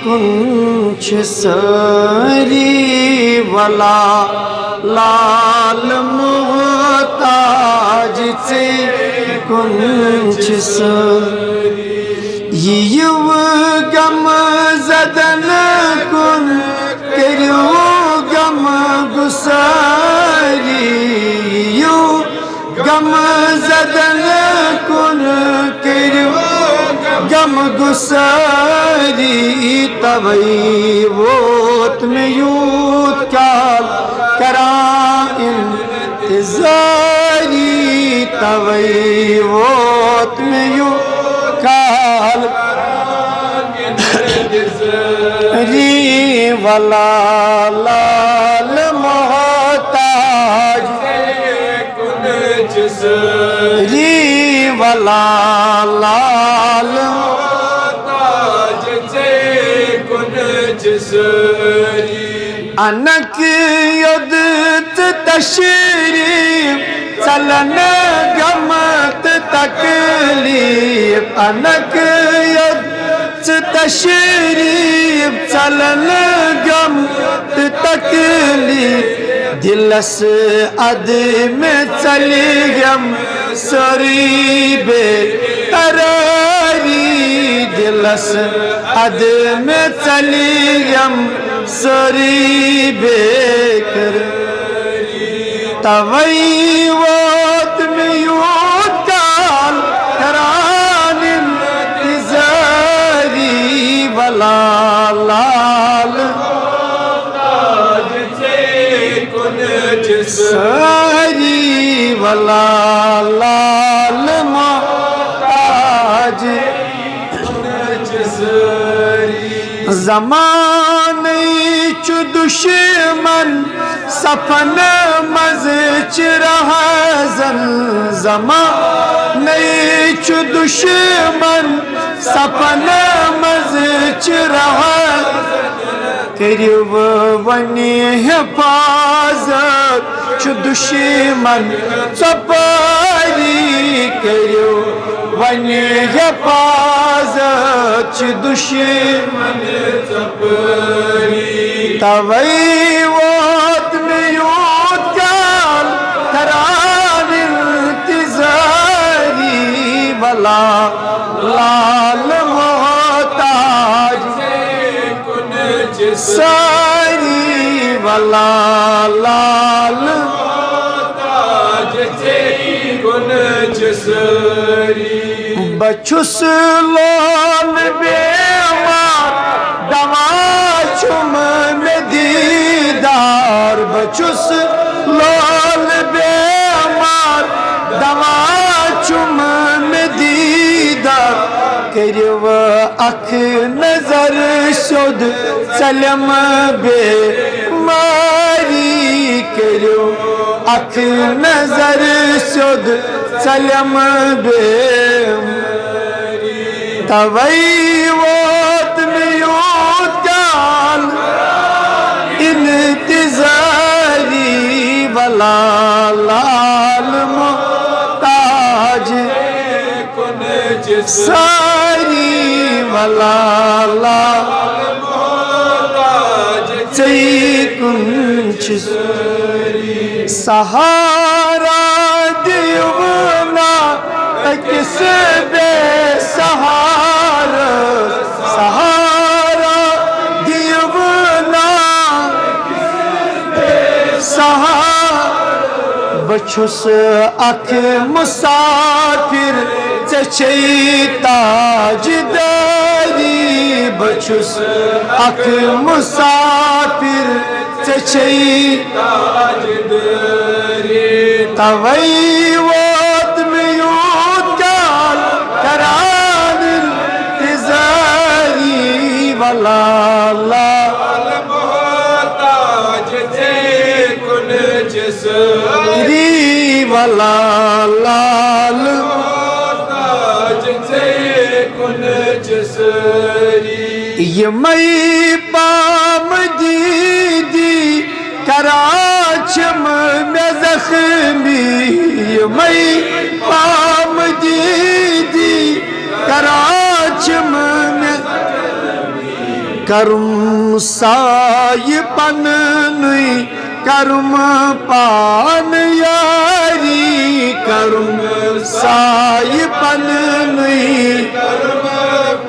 कुछ सारी वला लाल मोहताज से कुछ ये गम जदन कुन करो गम गुसारी यू गम जदन कुन करो गम गुसारी तवई वोत में यूत काल करा इंतजारी तवई वोत में यूत काल री वला लाल मोहताज री वला लाल अनक युद्ध तशरीफ चलन गमत तकलीफ अनक युद्ध तशरीफ चलन गमत तकलीफ दिलस अद में चली गम सरीबे तरारी दिलस अद में चली गम सरीबे कर तवई वोत में यूत काल करान इंतजारी वला लाल सारी वला लाल मोहताज ज़माने चु दुश्मन सफन मज रहा जन ज़माने चु दुश्मन सफन मज रहा करियो वनी हिफाजत चु दुश्मन सपारी करियो वनी हिफाजत चु दुश्मन सपारी तवई वोत में यूत काल करान इंतजारी वला लाल मोहताज सारी वला लाल बचुस लोल बेमार दवा चुम में दीदार बचुस लोल बेमार दवा चुम में दीदार करियो अख नजर शुद सलम बे मारी करियो अख नजर शुद सलम बे तवई वोत में यूत काल इंतजारी वला लाल मोहताज सारी वला लाल मोहताज कुछ सहारा दिवना किस बे सहारा सहारा दिवना सहारा बचुस अख मुसाफिर ताजदारी बचुस अख मुसाफिर ताजदारी तवई वोत में यूत काल करान इंतजारी वला लाल मोहताज री वला लाल ये मई पाम दीदी कराचम में जख्मी ये मई पाम दीदी कराचम में करुम साय पननुई करुम पान यारी करुम साय पननुई करुम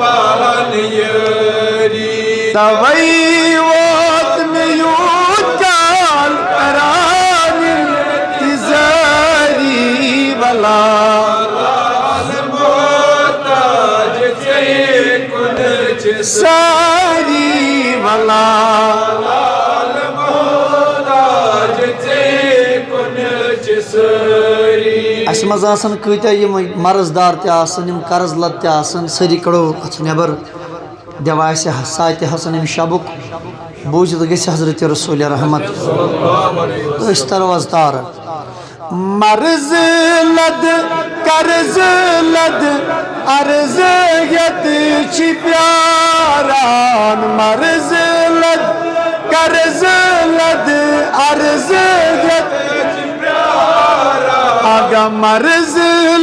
पान यारी तवई वोत में यूचाल करान तिजारी वाला सारी वाला अस मज कत्या मर्जदार तम कर्ज लद सारी कड़ो अथ नबर दवा सात हसन शबुक बूझित ग हजरत रसूल रहमत तरवज तार मर्ज लद कर्ज लद अर्ज यत प्यारान मर्ज लद कर्ज लद अर्ज यत आगा मर्ज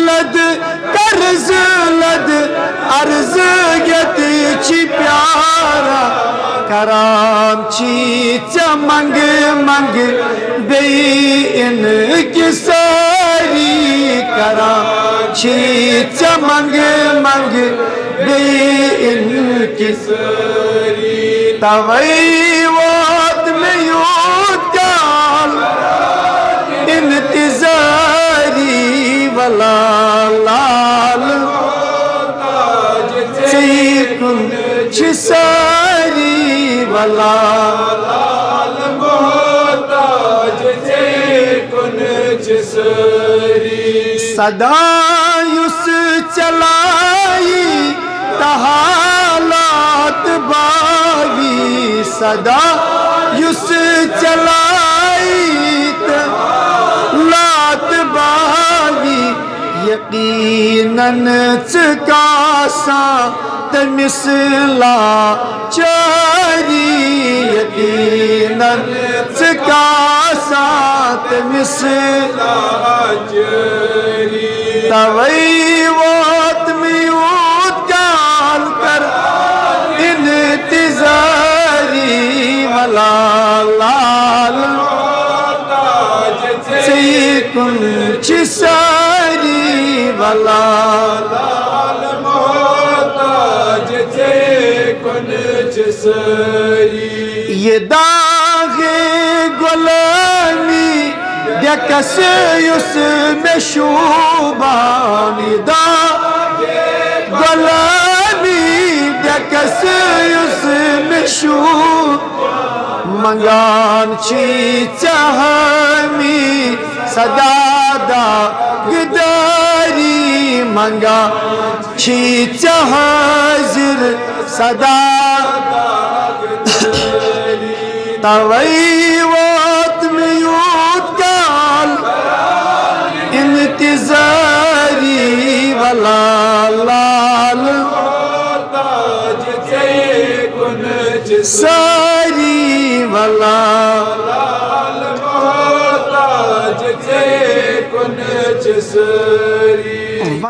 लद कर्ज लद अर्ज यत प्यारा कराम मंग मंग बे इन की सारी कराम मंग मंग बे इन की सारी तवई वात में यूताल इंतजारी वाला लाल कुछ सारी वाला लाल मोहताज कुछ सारी सदायुस चलाई तहालात बावी सदा युस चलाई लात बावी यकीनन चकासा तमिसला चारी यकीनन चकासा तमिसला चारी तवई वोत में उद्गाल कर इंतजारी वाला लाल से कुछ सारी वाला लाल मोहताज थे कुछ सारी ये दागे गुलामी यकस उसमें शोभानी दा गुलामी यकस उसमें शोभ मंगान ची चाहमी सदादा गदारी मंगा ची चाहजिर सदा तवई वात में यूतकाल इंतजारी वाला लाल सारी वाला लाल मोहताज थे कुछ सारी